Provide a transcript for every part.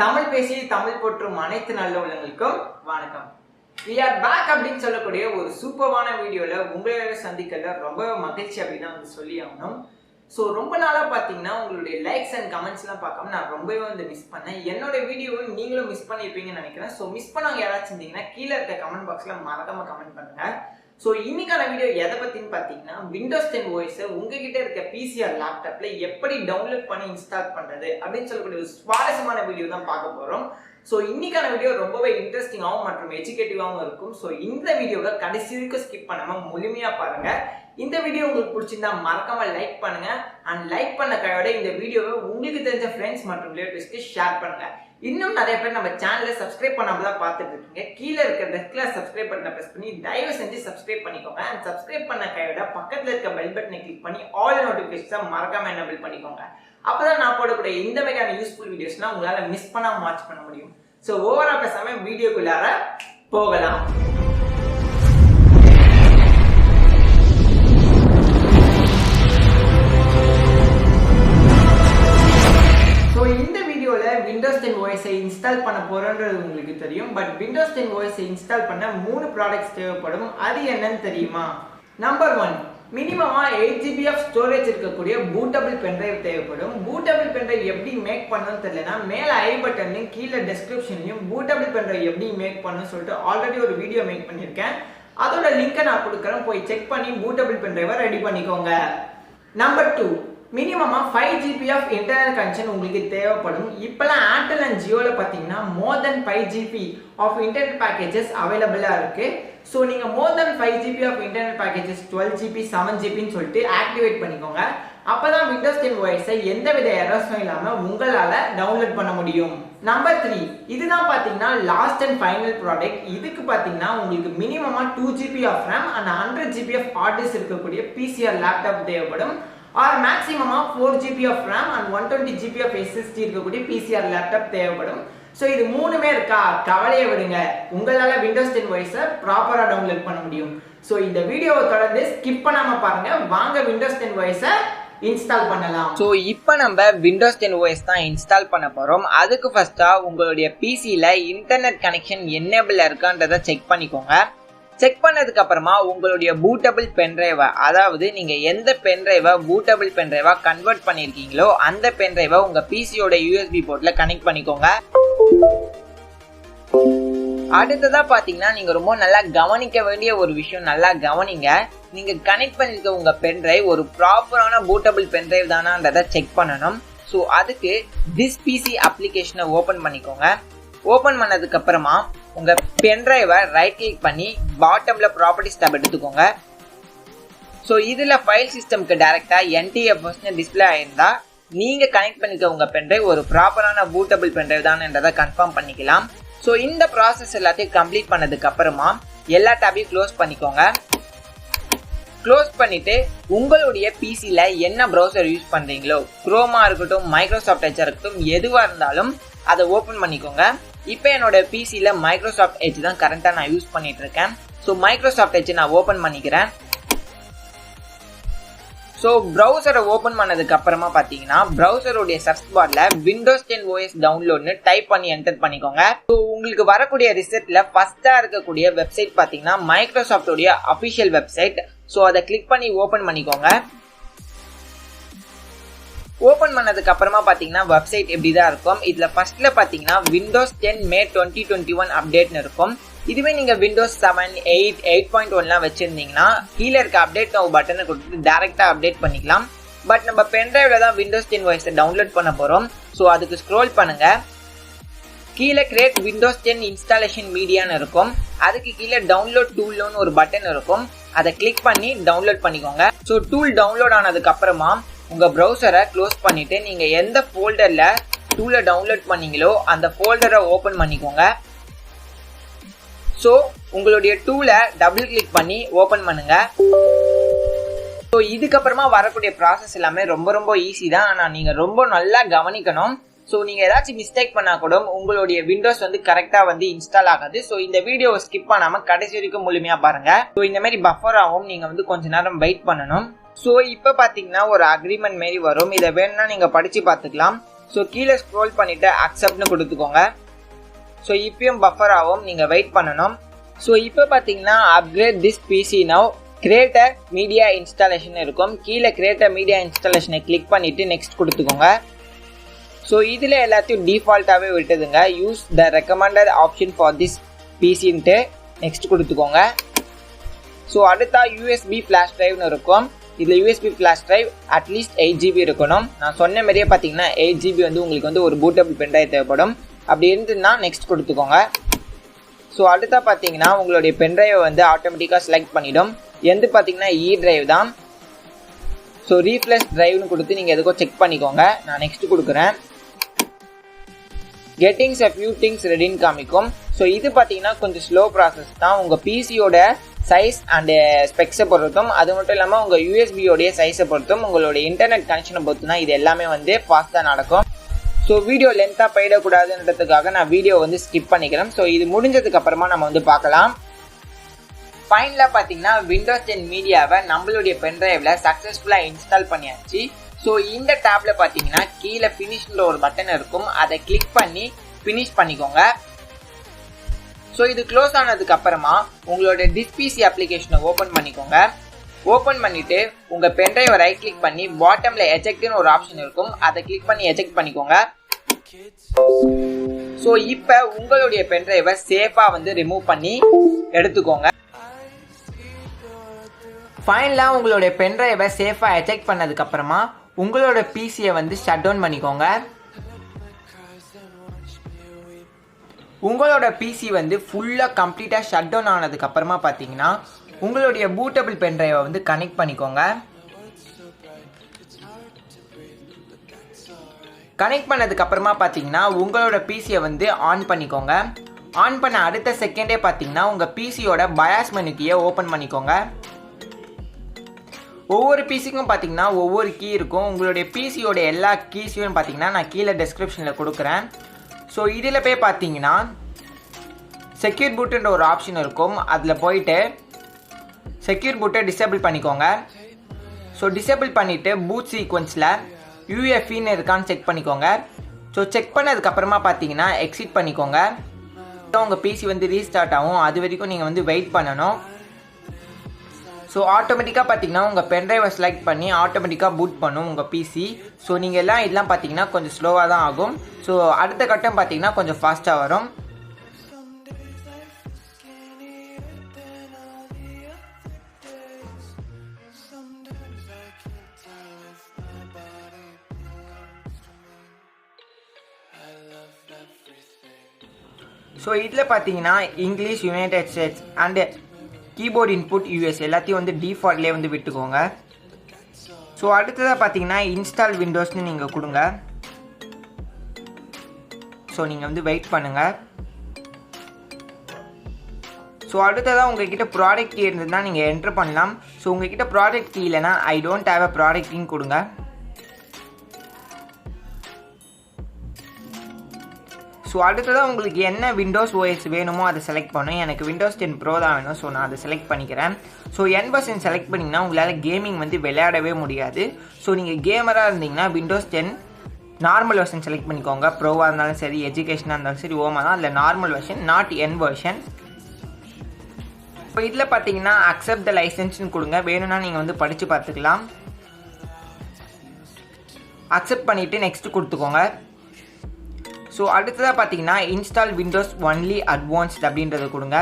தமிழ் பேசி தமிழ் போற்றும் அனைத்து நல்ல உள்ளங்களுக்கும் வணக்கம். We are back அப்படின்னு சொல்லக்கூடிய ஒரு சூப்பரான வீடியோல உங்களை சந்திக்கல ரொம்ப மகிழ்ச்சி அப்படின்னு வந்து சொல்லி ஆகணும். ஸோ ரொம்ப நாளாக பார்த்தீங்கன்னா உங்களுடைய லைக்ஸ் அண்ட் கமெண்ட்ஸ்லாம் பார்க்காம நான் ரொம்பவே வந்து மிஸ் பண்ணேன். என்னோட வீடியோவை நீங்களும் மிஸ் பண்ணியிருப்பீங்கன்னு நினைக்கிறேன். ஸோ மிஸ் பண்ணவங்க யாராச்சும் இருந்தீங்கன்னா கீழே இருக்க கமெண்ட் பாக்ஸில் மறக்காம கமெண்ட் பண்ணுங்க. ஸோ இன்னைக்கான வீடியோ எதை பற்றின்னு பார்த்தீங்கன்னா விண்டோஸ் 10 ஓஎஸை உங்ககிட்ட இருக்க பிசிஆர் லேப்டாப்பில் எப்படி டவுன்லோட் பண்ணி இன்ஸ்டால் பண்ணுறது அப்படின்னு சொல்லக்கூடிய ஒரு சுவாரஸ்யமான வீடியோ தான் பார்க்க போகிறோம். ஸோ இன்னைக்கான வீடியோ ரொம்பவே இன்ட்ரெஸ்டிங்காகவும் மற்றும் எஜுகேட்டிவாகவும் இருக்கும். ஸோ இந்த வீடியோவை கடைசி வரைக்கும் ஸ்கிப் பண்ணாமல் முழுமையாக பாருங்கள். இந்த வீடியோ உங்களுக்கு பிடிச்சிருந்தா மறக்காம லைக் பண்ணுங்க. அண்ட் லைக் பண்ண கையோட இந்த வீடியோவை உங்களுக்கு தெரிஞ்ச ஃப்ரெண்ட்ஸ் மற்றும் ரிலேட்டிவ்ஸ்க்கு ஷேர் பண்ணுங்க. இன்னும் நிறைய பேர் நம்ம சேனலை சப்ஸ்கிரைப் பண்ணாம தான் பார்த்துட்டு இருக்கீங்க. கீழே இருக்க ரெட் கலர் சப்ஸ்கிரைப் பட்டனை பிரஸ் பண்ணி தயவு செஞ்சு சப்ஸ்கிரைப் பண்ணிக்கோங்க. அண்ட் சப்ஸ்கிரைப் பண்ண கையோட பக்கத்தில் இருக்க பெல் பட்டனை கிளிக் பண்ணி ஆல் நோட்டிஃபிகேஷன்ஸை மறக்காம எனேபிள் பண்ணிக்கோங்க. அப்பதான் நான் போடக்கூடிய இந்த மாதிரியான யூஸ்ஃபுல் வீடியோஸ்னா உங்களால மிஸ் பண்ணாம வாட்ச் பண்ண முடியும். ஸோ ஓவரா பேசாம வீடியோக்குள்ளார போகலாம். இந்த வீடியோல விண்டோஸ் 10 ஓஎஸை இன்ஸ்டால் பண்ண போறோம்ன்றது உங்களுக்கு தெரியும். பட் விண்டோஸ் 10 ஓஎஸை இன்ஸ்டால் பண்ண 3 ப்ராடக்ட்ஸ் தேவைப்படும். அது என்னன்னு தெரியுமா? நம்பர் 1, மினிமமா 8GB ஆஃப் ஸ்டோரேஜ் இருக்கக்கூடிய bootable pendrive தேவைப்படும். bootable pendrive எப்படி மேக் பண்ணணும்னு தெரியலனா மேல ஐ பட்டன்லயும் கீழே டெஸ்கிரிப்ஷன்லயும் bootable pendrive எப்படி மேக் பண்ணணும்னு சொல்லிட்டு ஆல்ரெடி ஒரு வீடியோ மேக் பண்ணியிருக்கேன். அதோட லிங்கை நான் கொடுக்குறேன், போய் செக் பண்ணி bootable pendrive ரெடி பண்ணிக்கோங்க. நம்பர் 2, மினிமமா 5GB ஆஃப் இன்டர்னல் கனெக்ஷன் உங்களுக்கு தேவைப்படும். இப்பெல்லாம் ஏர்டெல் அண்ட் ஜியோல பார்த்தீங்கன்னா more than 5GB of internal packages அவைலபிளா இருக்கு. ஸோ நீங்க more than 5GB of internal packages 12GB 7GBன்னு சொல்லிட்டு ஆக்டிவேட் பண்ணிக்கோங்க. அப்பதான் விண்டோஸ் 10 ஓஎஸை எந்தவித எரர்ஸும் இல்லாம உங்களால டவுன்லோட் பண்ண முடியும். நம்பர் 3, இதுதான் பாத்தீங்கன்னா லாஸ்ட் அண்ட் ஃபைனல் ப்ராடக்ட். இதுக்கு பாத்தீங்கன்னா உங்களுக்கு மினிமமா 2GB of RAM and 100GB of hard disk இருக்கக்கூடிய பிசிஆர் லேப்டாப் தேவைப்படும். ஆர் மேக்ஸிமமா 4GB of RAM and 120GB of SSD இருக்கக்கூடிய பிசிஆர் லேப்டாப் தேவைப்படும். ஸோ இது மூணுமே இருக்கா, கவலையை விடுங்க, உங்களால விண்டோஸ் 10 ஓஎஸை ப்ராப்பரா டவுன்லோட் பண்ண முடியும். ஸோ இந்த வீடியோவை தொடர்ந்து ஸ்கிப் பண்ணாம பாருங்க. வாங்க விண்டோஸ் 10 ஓஎஸை இன்ஸ்டால் பண்ணலாம். ஸோ இப்போ நம்ம விண்டோஸ் 10 ஓஎஸ் தான் இன்ஸ்டால் பண்ண போறோம். அதுக்கு ஃபர்ஸ்டா உங்களுடைய பிசில இன்டர்நெட் கனெக்ஷன் என்னபிள் இருக்கான்றதை செக் பண்ணிக்கோங்க. செக் பண்ணதுக்கு அப்புறமா உங்களுடைய bootable pendrive, அதாவது நீங்க எந்த பென்டிரைவை bootable pendrive கன்வெர்ட் பண்ணிருக்கீங்களோ அந்த பென்டிரைவை உங்க பிசியோட USB போர்ட்ல கனெக்ட் பண்ணிக்கோங்க. அடுத்ததா பாத்தீங்கன்னா நீங்க ரொம்ப நல்லா கவனிக்க வேண்டிய ஒரு விஷயம், நல்லா கவனிங்க. நீங்க கனெக்ட் பண்ணிருக்க உங்க பென்டிரைவ் ஒரு ப்ராப்பரான bootable pendrive தானான்றதை செக் பண்ணணும். ஸோ அதுக்கு திஸ் பிசி அப்ளிகேஷனை ஓபன் பண்ணிக்கோங்க. ஓபன் பண்ணதுக்கு அப்புறமா உங்க பென்டிரைவை ரைட் கிளிக் பண்ணி பாட்டம்ல ப்ராப்பர்ட்டிஸ் tab எடுத்துக்கோங்க. ஸோ இதுல ஃபைல் சிஸ்டம்க்கு டைரக்டா NTFS டிஸ்பிளே ஆயிருந்தா நீங்க கனெக்ட் பண்ணிக்க உங்க பென்டிரைவ் ஒரு ப்ராப்பரான bootable pendrive தான்ன்றதை கன்ஃபார்ம் பண்ணிக்கலாம். ஸோ இந்த ப்ராசஸ் எல்லாத்தையும் கம்ப்ளீட் பண்ணதுக்கு அப்புறமா எல்லா டேபையும் க்ளோஸ் பண்ணிக்கோங்க. க்ளோஸ் பண்ணிட்டு உங்களுடைய பிசில என்ன ப்ரௌசர் யூஸ் பண்றீங்களோ, குரோமா இருக்கட்டும், மைக்ரோசாஃப்ட் எட்ஜ் இருக்கட்டும், எதுவா இருந்தாலும் அதை ஓபன் பண்ணிக்கோங்க. இப்போ என்னோட பிசில மைக்ரோசாஃப்ட் எட்ஜ் தான் கரண்டா நான் யூஸ் பண்ணிட்டு இருக்கேன். ஸோ மைக்ரோசாஃப்ட் எட்ஜ் நான் ஓபன் பண்ணிக்கிறேன். ஸோ ப்ரௌசரை ஓபன் பண்ணதுக்கு அப்புறமா பாத்தீங்கன்னா ப்ரௌசருடைய சர்ச் பார்ல விண்டோஸ் 10 ஓஎஸ் டவுன்லோட்னு டைப் பண்ணி என்டர் பண்ணிக்கோங்க. ஸோ உங்களுக்கு வரக்கூடிய ரிசல்ட்ல ஃபர்ஸ்டா இருக்கக்கூடிய வெப்சைட் பாத்தீங்கன்னா மைக்ரோசாஃப்டோடைய அபிஷியல் வெப்சைட். ஸோ அதை கிளிக் பண்ணி ஓபன் பண்ணிக்கோங்க. ஓபன் பண்ணதுக்கு அப்புறமா பாத்தீங்கன்னா வெப்சைட் எப்படிதான் இருக்கும். இதுல ஃபர்ஸ்ட்ல பாத்தீங்கன்னா விண்டோஸ் 10 மே 2021 அப்டேட்னு இருக்கும். இதுவே நீங்க விண்டோஸ் 7, 8, 8.1 வச்சிருந்தீங்கன்னா கீழே இருக்க அப்டேட் நவ் பட்டனை கொடுத்து டைரக்டா அப்டேட் பண்ணிக்கலாம். பட் நம்ம பென்டிரைவ்ல தான் விண்டோஸ் 10 ஓஎஸை டவுன்லோட் பண்ண போறோம். ஸோ அதுக்கு ஸ்க்ரோல் பண்ணுங்க. கீழே கிரியேட் விண்டோஸ் 10 இன்ஸ்டாலேஷன் மீடியான்னு இருக்கும். அதுக்கு கீழே டவுன்லோட் டூல்னு ஒரு பட்டன் இருக்கும். அதை கிளிக் பண்ணி டவுன்லோட் பண்ணிக்கோங்க. ஸோ டூல் டவுன்லோட் ஆனதுக்கு அப்புறமா உங்க ப்ரௌசரை க்ளோஸ் பண்ணிட்டு நீங்க எந்த ஃபோல்டர்ல டூலை டவுன்லோட் பண்ணீங்களோ அந்த ஃபோல்டரை ஓபன் பண்ணிக்கோங்க. ஸோ உங்களுடைய டூலை டபுள் கிளிக் பண்ணி ஓபன் பண்ணுங்க. ஸோ இதுக்கப்புறமா வரக்கூடிய ப்ராசஸ் எல்லாமே ரொம்ப ரொம்ப ஈஸி தான். ஆனால் நீங்க ரொம்ப நல்லா கவனிக்கணும். ஸோ நீங்க ஏதாச்சும் மிஸ்டேக் பண்ணா கூட உங்களுடைய விண்டோஸ் வந்து கரெக்டா வந்து இன்ஸ்டால் ஆகாது. ஸோ இந்த வீடியோவை ஸ்கிப் பண்ணாம கடைசி வரைக்கும் முழுமையா பாருங்க. ஸோ இந்த மாதிரி பஃபர் ஆகும், நீங்க வந்து கொஞ்ச நேரம் வெயிட் பண்ணணும். ஸோ இப்போ பாத்தீங்கன்னா ஒரு அக்ரிமெண்ட் மாரி வரும். இதை வேணும்னா நீங்க படிச்சு பார்த்துக்கலாம். ஸோ கீழே ஸ்க்ரோல் பண்ணிவிட்டு அக்செப்ட்னு கொடுத்துக்கோங்க. ஸோ இப்பயும் பஃபர் ஆகும், நீங்கள் வெயிட் பண்ணணும். ஸோ இப்போ பார்த்தீங்கன்னா upgrade this PC now create a media installation இருக்கும். கீழே கிரியேட் அ மீடியா இன்ஸ்டாலேஷனை கிளிக் பண்ணிவிட்டு நெக்ஸ்ட் கொடுத்துக்கோங்க. ஸோ இதில் எல்லாத்தையும் டிஃபால்ட்டாகவே விட்டுதுங்க. Use the recommended option for this பிசின்ட்டு நெக்ஸ்ட் கொடுத்துக்கோங்க. ஸோ அடுத்தா யூஎஸ்பி ஃப்ளாஷ் ட்ரைவ்னு இருக்கும். இதில் USB flash drive at least 8GB இருக்கணும். நான் சொன்ன மாதிரியே பார்த்தீங்கன்னா 8GB வந்து உங்களுக்கு வந்து ஒரு பூட்டபிள் பென்ட்ரைவ் தேவைப்படும். அப்படி இருந்துன்னா நெக்ஸ்ட் கொடுத்துக்கோங்க. ஸோ அடுத்தா பார்த்தீங்கன்னா உங்களுடைய பென்ட்ரைவை வந்து ஆட்டோமேட்டிக்காக செலக்ட் பண்ணிடும். எந்த பார்த்தீங்கன்னா இ டிரைவ் தான். ஸோ ரீஃப்ளஷ் டிரைவ்னு கொடுத்து நீங்கள் எதுக்கோ செக் பண்ணிக்கோங்க. நான் நெக்ஸ்ட் கொடுக்குறேன். கெட்டிங்ஸ் a few things ரெடின்னு காமிக்கும். ஸோ இது பார்த்தீங்கன்னா கொஞ்சம் ஸ்லோ ப்ராசஸ் தான். உங்கள் பிசியோட சைஸ் அண்டு ஸ்பெக்ஸை பொறுத்தும், அது மட்டும் இல்லாமல் உங்கள் யூஎஸ்பியோடைய சைஸை பொறுத்தும், உங்களுடைய இன்டர்நெட் கனெக்ஷனை பொறுத்துனா இது எல்லாமே வந்து ஃபாஸ்ட்டாக நடக்கும். ஸோ வீடியோ லென்த்தாக போயிடக்கூடாதுன்றதுக்காக நான் வீடியோ வந்து ஸ்கிப் பண்ணிக்கிறேன். ஸோ இது முடிஞ்சதுக்கு அப்புறமா நம்ம வந்து பார்க்கலாம். ஃபைனலாக பார்த்தீங்கன்னா விண்டோஸ் 10 மீடியாவை நம்மளுடைய பென்ட்ரைவில் சக்ஸஸ்ஃபுல்லாக இன்ஸ்டால் பண்ணியாச்சு. ஸோ இந்த டேப்ல பார்த்தீங்கன்னா கீழே ஃபினிஷ்ன்ற ஒரு பட்டன் இருக்கும். அதை கிளிக் பண்ணி ஃபினிஷ் பண்ணிக்கோங்க. ஸோ இது க்ளோஸ் ஆனதுக்கு அப்புறமா உங்களோட டிஸ்பிசி அப்ளிகேஷனை ஓப்பன் பண்ணிக்கோங்க. ஓப்பன் பண்ணிட்டு உங்கள் பென்ட்ரைவை ரைட் கிளிக் பண்ணி பாட்டமில் எஜெக்ட்னு ஒரு ஆப்ஷன் இருக்கும். அதை கிளிக் பண்ணி எஜெக்ட் பண்ணிக்கோங்க. ஸோ இப்போ உங்களுடைய பென்ட்ரைவை சேஃபாக வந்து ரிமூவ் பண்ணி எடுத்துக்கோங்க. ஃபைனலாக உங்களுடைய பென்ட்ரைவை சேஃபாக எஜெக்ட் பண்ணதுக்கப்புறமா உங்களோட பிசியை வந்து ஷட் டவுன் பண்ணிக்கோங்க. உங்களோட பிசி வந்து ஃபுல்லாக கம்ப்ளீட்டாக ஷட் டவுன் ஆனதுக்கப்புறமா பார்த்தீங்கன்னா உங்களுடைய பூட்டபிள் பென்ட்ரைவை வந்து கனெக்ட் பண்ணிக்கோங்க. கனெக்ட் பண்ணதுக்கப்புறமா பார்த்தீங்கன்னா உங்களோட பிசியை வந்து ஆன் பண்ணிக்கோங்க. ஆன் பண்ண அடுத்த செகண்டே பார்த்தீங்கன்னா உங்கள் பிசியோட பயாஸ் மெனுக்கியை ஓப்பன் பண்ணிக்கோங்க. ஒவ்வொரு பிசிக்கும் பார்த்தீங்கன்னா ஒவ்வொரு கீ இருக்கும். உங்களுடைய பிசியோட எல்லா கீஸையும் பார்த்தீங்கன்னா நான் கீழே டெஸ்கிரிப்ஷனில் கொடுக்குறேன். ஸோ இதில் போய் பார்த்தீங்கன்னா செக்யூர் பூட்டுன்ற ஒரு ஆப்ஷன் இருக்கும். அதில் போயிட்டு செக்யூர் பூட்டை டிசேபிள் பண்ணிக்கோங்க. ஸோ டிசேபிள் பண்ணிவிட்டு பூட் சீக்வன்ஸில் யூஎஃப்இன்னு இருக்கான்னு செக் பண்ணிக்கோங்க. ஸோ செக் பண்ணதுக்கப்புறமா பார்த்தீங்கன்னா எக்ஸிட் பண்ணிக்கோங்க. உங்கள் பிசி வந்து ரீஸ்டார்ட் ஆகும். அது வரைக்கும் நீங்கள் வந்து வெயிட் பண்ணணும். ஸோ ஆட்டோமேட்டிக்காக பார்த்தீங்கன்னா உங்கள் பென்ட்ரைவை செலக்ட் பண்ணி ஆட்டோமேட்டிக்காக பூட் பண்ணும் உங்கள் பிசி. ஸோ நீங்கள் இதெல்லாம் பார்த்தீங்கன்னா கொஞ்சம் ஸ்லோவாக தான் ஆகும். ஸோ அடுத்த கட்டம் பார்த்தீங்கன்னா கொஞ்சம் ஃபாஸ்ட்டாக வரும். ஸோ இதில் பார்த்தீங்கன்னா English, United states and keyboard input US எல்லாத்தையும் வந்து டிஃபால்ட்லேயே வந்து விட்டுக்கோங்க. ஸோ அடுத்ததாக பார்த்தீங்கன்னா இன்ஸ்டால் விண்டோஸ்னு நீங்கள் கொடுங்க. ஸோ நீங்கள் வந்து வெயிட் பண்ணுங்கள். ஸோ அடுத்ததாக உங்கள்கிட்ட ப்ராடக்ட் கீ இருந்ததுன்னா நீங்கள் என்ட்ரு பண்ணலாம். ஸோ உங்கள்கிட்ட ப்ராடக்ட் கீ இல்லைனா I don't have a product கீன்னு கொடுங்க. ஸோ அடுத்ததாக உங்களுக்கு என்ன விண்டோஸ் ஓஎஸ் வேணுமோ அதை செலக்ட் பண்ணும். எனக்கு விண்டோஸ் 10 ப்ரோ தான் வேணும். ஸோ நான் அதை செலக்ட் பண்ணிக்கிறேன். ஸோ N% செலக்ட் பண்ணிங்கன்னா உங்களால் கேமிங் வந்து விளையாடவே முடியாது. ஸோ நீங்கள் கேமராக இருந்தீங்கன்னா விண்டோஸ் 10 நார்மல் வெர்ஷன் செலக்ட் பண்ணிக்கோங்க. ப்ரோவாக இருந்தாலும் சரி, எஜுகேஷனாக இருந்தாலும் சரி, ஓமா தான். இல்லை normal version, not N version. இப்போ இதில் பார்த்தீங்கன்னா அக்செப்ட் த லைசன்ஸ்னு கொடுங்க. வேணும்னா நீங்கள் வந்து படித்து பார்த்துக்கலாம். அக்செப்ட் பண்ணிவிட்டு நெக்ஸ்ட் கொடுத்துக்கோங்க. ஸோ அடுத்ததாக பார்த்தீங்கன்னா இன்ஸ்டால் விண்டோஸ் ஒன்லி அட்வான்ஸ்ட் அப்படின்றத கொடுங்க.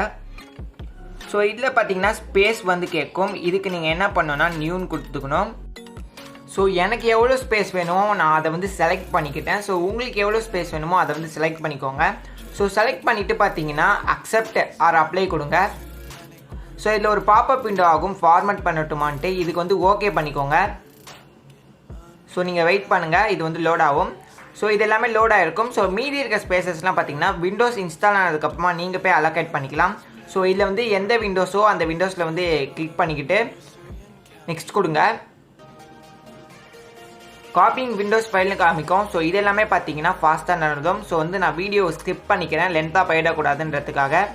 ஸோ இதில் பார்த்தீங்கன்னா ஸ்பேஸ் வந்து கேட்கும். இதுக்கு நீங்கள் என்ன பண்ணணும்னா நியூன்னு கொடுத்துக்கணும். ஸோ எனக்கு எவ்வளோ ஸ்பேஸ் வேணுமோ நான் அதை வந்து செலக்ட் பண்ணிக்கிட்டேன். ஸோ உங்களுக்கு எவ்வளோ ஸ்பேஸ் வேணுமோ அதை வந்து செலக்ட் பண்ணிக்கோங்க. ஸோ செலக்ட் பண்ணிவிட்டு பார்த்தீங்கன்னா அக்செப்ட் ஆர் அப்ளை கொடுங்க. ஸோ இதில் ஒரு பாப்அப் விண்டோ ஆகும், ஃபார்மேட் பண்ணட்டுமான்ட்டு. இதுக்கு வந்து ஓகே பண்ணிக்கோங்க. ஸோ நீங்கள் வெயிட் பண்ணுங்கள், இது வந்து லோட் ஆகும். ஸோ இது எல்லாமே லோட் ஆகிருக்கும். ஸோ மீதி இருக்க ஸ்பேசஸ்லாம் பார்த்தீங்கன்னா விண்டோஸ் இன்ஸ்டால் ஆனதுக்கப்புறமா நீங்கள் போய் அலோகேட் பண்ணிக்கலாம். ஸோ இதில் வந்து எந்த விண்டோஸோ அந்த விண்டோஸில் வந்து கிளிக் பண்ணிக்கிட்டு நெக்ஸ்ட் கொடுங்க. காப்பிங் விண்டோஸ் ஃபைல்னு காமிக்கும். ஸோ இது எல்லாமே பார்த்தீங்கன்னா ஃபாஸ்ட்டாக நடந்தும். ஸோ வந்து நான் வீடியோ ஸ்கிப் பண்ணிக்கிறேன், லென்த்தாக போயிடக்கூடாதுன்றதுக்காக.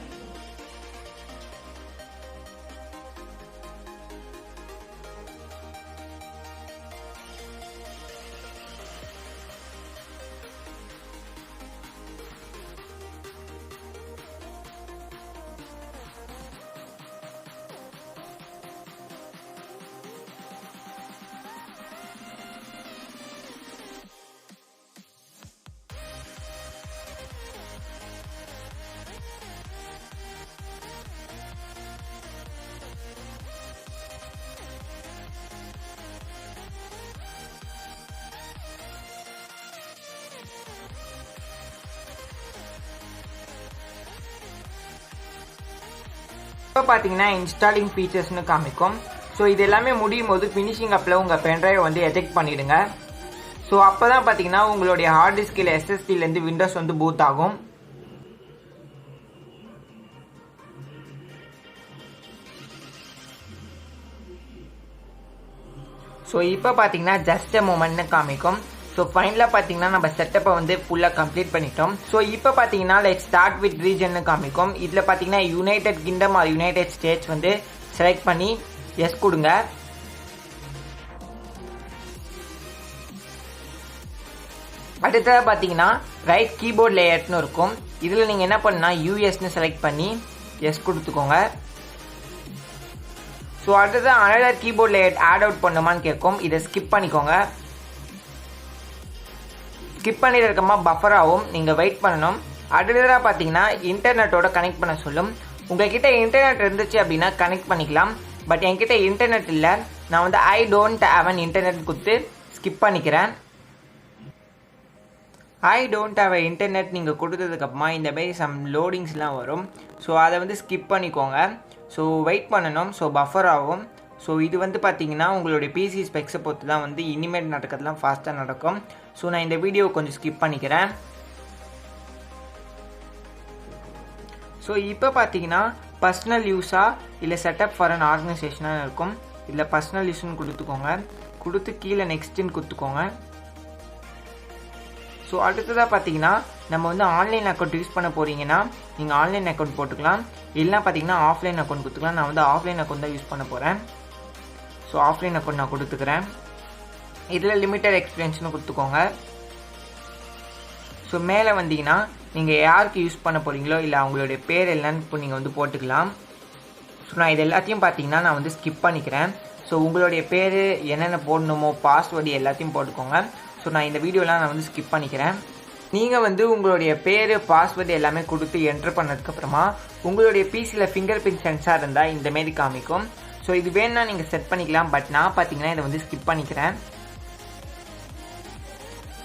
இப்போ பார்த்தீங்கன்னா இன்ஸ்டாலிங் ஃபீச்சர்ஸ்னு காமிக்கும். ஸோ இது எல்லாமே முடியும் போது ஃபினிஷிங் அப்பில் உங்கள் பென்ட்ரைவை வந்து எஜெக்ட் பண்ணிவிடுங்க. ஸோ அப்போ தான் பார்த்தீங்கன்னா உங்களுடைய ஹார்ட் டிஸ்கில் எஸ்எஸ்டிலேருந்து விண்டோஸ் வந்து பூத் ஆகும். ஸோ இப்போ பார்த்தீங்கன்னா ஜஸ்ட் எ மொமெண்ட்னு காமிக்கும். ஸோ ஃபைனலாக பார்த்தீங்கன்னா நம்ம செட்டப்பை வந்து ஃபுல்லாக கம்ப்ளீட் பண்ணிட்டோம். ஸோ இப்போ பார்த்தீங்கன்னா லைக் ஸ்டார்ட் வித் ரீஜன்னு காமிக்கும். இதில் பார்த்தீங்கன்னா United Kingdom or United States வந்து செலக்ட் பண்ணி எஸ் கொடுங்க. அடுத்ததாக பார்த்தீங்கன்னா ரைட் கீபோர்ட் லேயர்ட்னு இருக்கும். இதில் நீங்கள் என்ன பண்ணா யூஎஸ்ன்னு செலக்ட் பண்ணி எஸ் கொடுத்துக்கோங்க. ஸோ அடுத்தது another keyboard layer add out பண்ணுமான்னு கேட்கும். இதை ஸ்கிப் பண்ணிக்கோங்க. ஸ்கிப் பண்ணிட்டு இருக்கமா பஃபர் ஆகும், நீங்கள் வெயிட் பண்ணணும். அடுத்ததாக பார்த்தீங்கன்னா இன்டர்நெட்டோட கனெக்ட் பண்ண சொல்லும். உங்கள்கிட்ட இன்டர்நெட் இருந்துச்சு அப்படின்னா கனெக்ட் பண்ணிக்கலாம். பட் என்கிட்ட இன்டர்நெட் இல்லை, நான் வந்து ஐ டோன்ட் ஹேவ் அன் இன்டர்நெட் கொடுத்து ஸ்கிப் பண்ணிக்கிறேன். ஐ டோன்ட் ஹேவ் அ இன்டர்நெட் நீங்கள் கொடுத்ததுக்கப்புறமா இந்த மாதிரி சம் லோடிங்ஸ்லாம் வரும். ஸோ அதை வந்து ஸ்கிப் பண்ணிக்கோங்க. ஸோ வெயிட் பண்ணணும். ஸோ பஃபர் ஆகும். ஸோ இது வந்து பார்த்தீங்கன்னா உங்களுடைய பிசி ஸ்பெக்ஸை பொறுத்து தான் வந்து இனிமேட் நடக்கிறதுலாம் ஃபாஸ்ட்டாக நடக்கும். ஸோ நான் இந்த வீடியோ கொஞ்சம் ஸ்கிப் பண்ணிக்கிறேன். ஸோ இப்போ பார்த்தீங்கன்னா பர்சனல் யூஸாக இல்லை செட்டப் ஃபார் அன் ஆர்கனைசேஷனாக இருக்கும். இதில் பர்சனல் யூஸ்ன்னு கொடுத்துக்கோங்க. கொடுத்து கீழே நெக்ஸ்ட்டுன்னு கொடுத்துக்கோங்க. ஸோ அடுத்ததாக பார்த்தீங்கன்னா நம்ம வந்து ஆன்லைன் அக்கௌண்ட் யூஸ் பண்ண போகிறீங்கன்னா நீங்கள் ஆன்லைன் அக்கௌண்ட் போட்டுக்கலாம். இல்லைனா பார்த்தீங்கன்னா ஆஃப்லைன் அக்கௌண்ட் கொடுத்துக்கலாம். நான் வந்து ஆஃப்லைன் அக்கௌண்ட் தான் யூஸ் பண்ண போகிறேன். ஸோ ஆஃப்லைன் அக்கௌண்ட் நான் கொடுத்துக்கிறேன். இதில் லிமிட்டட் எக்ஸ்பீரியன்ஸ்னு கொடுத்துக்கோங்க. ஸோ மேலே வந்தீங்கன்னா நீங்கள் யாருக்கு யூஸ் பண்ண போகிறீங்களோ இல்லை அவங்களுடைய பேர் என்னன்னு இப்போ நீங்கள் வந்து போட்டுக்கலாம். ஸோ நான் இது எல்லாத்தையும் பார்த்தீங்கன்னா நான் வந்து ஸ்கிப் பண்ணிக்கிறேன். ஸோ உங்களுடைய பேர் என்னென்ன போடணுமோ பாஸ்வேர்டு எல்லாத்தையும் போட்டுக்கோங்க. ஸோ நான் இந்த வீடியோலாம் நான் வந்து ஸ்கிப் பண்ணிக்கிறேன். நீங்கள் வந்து உங்களுடைய பேர் பாஸ்வேர்டு எல்லாமே கொடுத்து என்ட்ரு பண்ணதுக்கப்புறமா உங்களுடைய பிசியில் ஃபிங்கர் பிரிண்ட் சென்சார் இருந்தால் இந்தமாரி காமிக்கும். ஸோ இது வேணுன்னா நீங்கள் செட் பண்ணிக்கலாம். பட் நான் பார்த்தீங்கன்னா இதை வந்து ஸ்கிப் பண்ணிக்கிறேன்.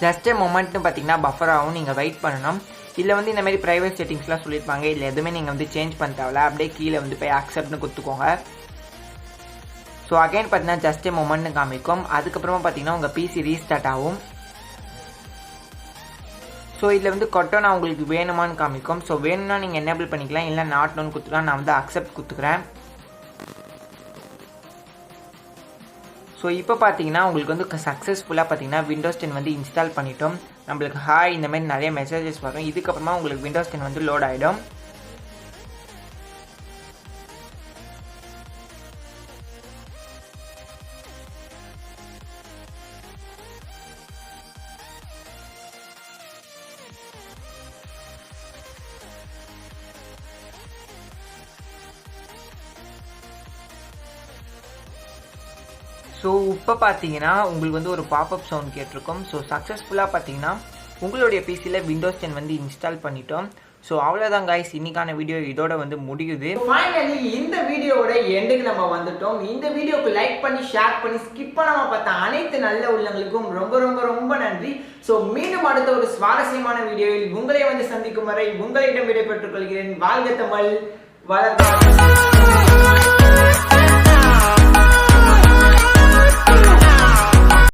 ஜஸ்ட் மொமெண்ட்னு பார்த்தீங்கன்னா பஃபர் ஆகும், நீங்கள் வெயிட் பண்ணணும். இல்லை வந்து இந்த மாதிரி ப்ரைவேட் செட்டிங்ஸ்லாம் சொல்லியிருப்பாங்க. இல்லை எதுவுமே நீங்கள் வந்து சேஞ்ச் பண்ண தேவையில்ல. அப்படியே கீழே வந்து போய் அக்செப்ட்னு கொடுத்துக்கோங்க. ஸோ அகைன் பார்த்தீங்கன்னா ஜஸ்ட் மொமெண்ட்னு காமிக்கும். அதுக்கப்புறமா பார்த்தீங்கன்னா உங்கள் பிசி ரீஸ்டார்ட் ஆகும். ஸோ இதில் வந்து கொட்டோனா உங்களுக்கு வேணுமான்னு காமிக்கும். ஸோ வேணும்னா நீங்கள் எனேபிள் பண்ணிக்கலாம், இல்லை நாட்னு கொடுத்துக்கலாம். நான் வந்து அக்செப்ட் கொடுத்துக்கிறேன். ஸோ இப்போ பார்த்தீங்கன்னா உங்களுக்கு வந்து சக்ஸஸ்ஃபுல்லாக பார்த்தீங்கன்னா விண்டோஸ் 10 வந்து இன்ஸ்டால் பண்ணிட்டோம். நம்மளுக்கு ஹாய் இந்த மாதிரி நிறைய மெசேஜஸ் வரும். இதுக்கப்புறமா உங்களுக்கு விண்டோஸ் 10 வந்து லோட் ஆகிடும். ஸோ இப்போ பார்த்தீங்கன்னா உங்களுக்கு வந்து ஒரு பாப்அப் சவுண்ட் கேட்டிருக்கும். ஸோ சக்ஸஸ்ஃபுல்லாக பார்த்தீங்கன்னா உங்களுடைய பிசியில் விண்டோஸ் 10 வந்து இன்ஸ்டால் பண்ணிட்டோம். ஸோ அவ்வளோதான் கைஸ், இன்னைக்கான வீடியோ இதோட வந்து முடியுது. ஃபைனலி இந்த வீடியோவோட எண்டுக்கு நம்ம வந்துட்டோம். இந்த வீடியோக்கு லைக் பண்ணி ஷேர் பண்ணி ஸ்கிப் பண்ணாம பார்த்த அனைத்து நல்ல உள்ளங்களுக்கும் ரொம்ப ரொம்ப ரொம்ப நன்றி. ஸோ மீண்டும் அடுத்த ஒரு சுவாரஸ்யமான வீடியோவில் உங்களை வந்து சந்திக்கும் வரை உங்களிடம் விடைபெற்றுக் கொள்கிறேன். வாழ்க தமிழ், வளர்க.